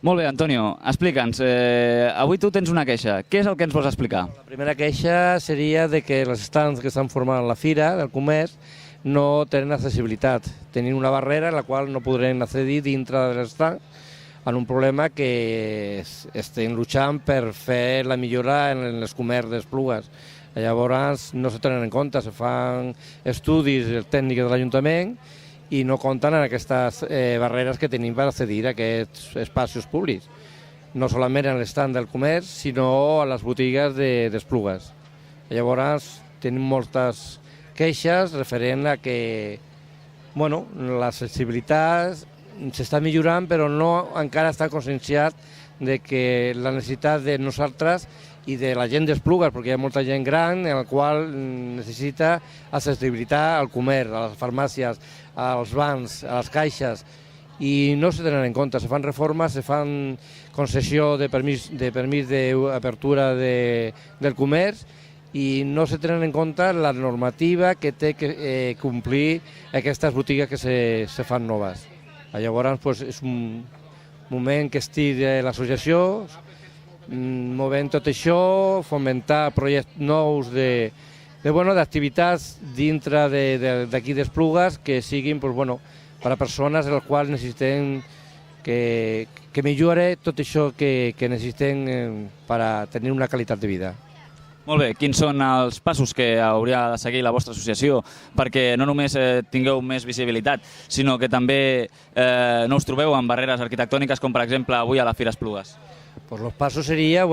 Molt bé, Antonio, explica'ns. Avui tu tens una queixa. Què és el que ens vols explicar? La primera queixa seria de que els estants que estan formant la fira del comerç no tenen accessibilitat. Tenim una barrera en la qual no podrem accedir dintre de l'estant en un problema que estem luchant per fer la millora en els comerç d'Esplugues. Llavors no se tenen en compte, se fan estudis tècnics de l'Ajuntament i no compten en aquestes barreres que tenim per accedir a aquests espacis públics, no solament en l'estant del comerç, sinó a les botigues d'Esplugues. Llavors tenim moltes queixes referent a que l'accessibilitat s'està millorant, però no encara està conscienciat de que la necessitat de nosaltres i de la gent d'Esplugues, perquè hi ha molta gent gran en la qual necessita accessibilitat al comerç, a les farmàcies, als bancs, a les caixes, i no se tenen en compte. Se fan reformes, se fan concessió de permís d'apertura del comerç i no se tenen en compte la normativa que té que complir aquestes botigues que se fan noves. Llavors és un moment que estic de l'associació, movent tot això, fomentar projectes nous d'activitats dintre d'aquí d'Esplugues que siguin per a persones a les quals necessitem que millore tot això que necessitem per a tenir una qualitat de vida. Molt bé, quins són els passos que hauria de seguir la vostra associació perquè no només tingueu més visibilitat, sinó que també no us trobeu amb barreres arquitectòniques com per exemple avui a la Fira Esplugues? Pues los pasos sería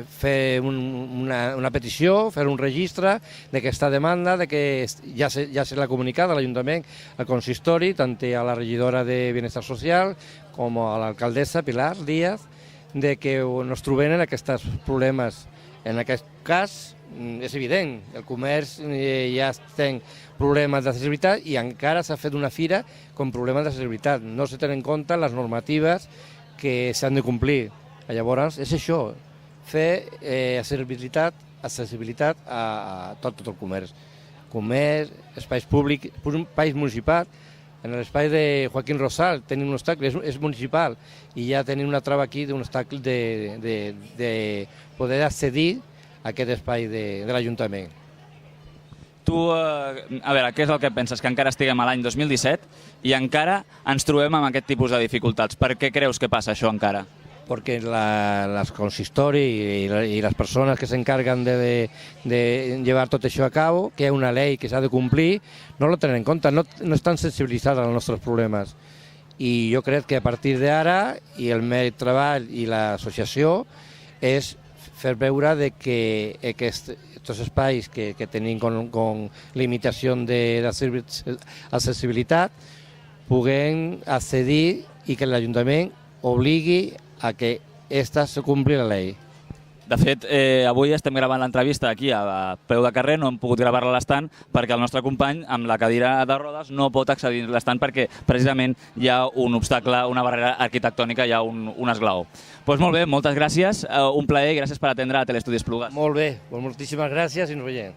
fer una petició, fer un registre d'aquesta demanda, de que ja se l'ha comunicat a l'Ajuntament, al consistori, tant a la regidora de Benestar Social com a l'alcaldessa Pilar Díaz, de que ens trobem en aquests problemes. En aquest cas és evident, el comerç ja té problemes d'accessibilitat i encara s'ha fet una fira amb problemes d'accessibilitat. No se tenen en compte les normatives que s'han de complir. Llavors és això, fer accessibilitat a tot el comerç. Comerç, espais públics, un país municipal. En l'espai de Joaquín Rosal tenim un obstacle, és municipal, i ja tenim una trava aquí d'un obstacle de poder accedir a aquest espai de l'Ajuntament. Tu, a veure, què és el que penses? Que encara estiguem a l'any 2017 i encara ens trobem amb aquest tipus de dificultats. Per què creus que passa això encara? Perquè el consistori i les persones que s'encarreguen de llevar tot això a cabo, que hi ha una llei que s'ha de complir, no lo tenen en compte, no estan sensibilitzats als nostres problemes. I jo crec que a partir d'ara, i el meu treball i l'associació, és fer veure que aquests espais que tenim con limitació d'accessibilitat puguem accedir i que l'Ajuntament obligui a que se compli la llei. De fet, avui estem gravant l'entrevista aquí a peu de carrer, no hem pogut gravar-la a l'estand perquè el nostre company amb la cadira de rodes no pot accedir a l'estand perquè precisament hi ha un obstacle, una barrera arquitectònica, hi ha un esglaó. Doncs molt bé, moltes gràcies, un plaer i gràcies per atendre a Teleestudis Esplugues. Molt bé, moltíssimes gràcies i ens veiem.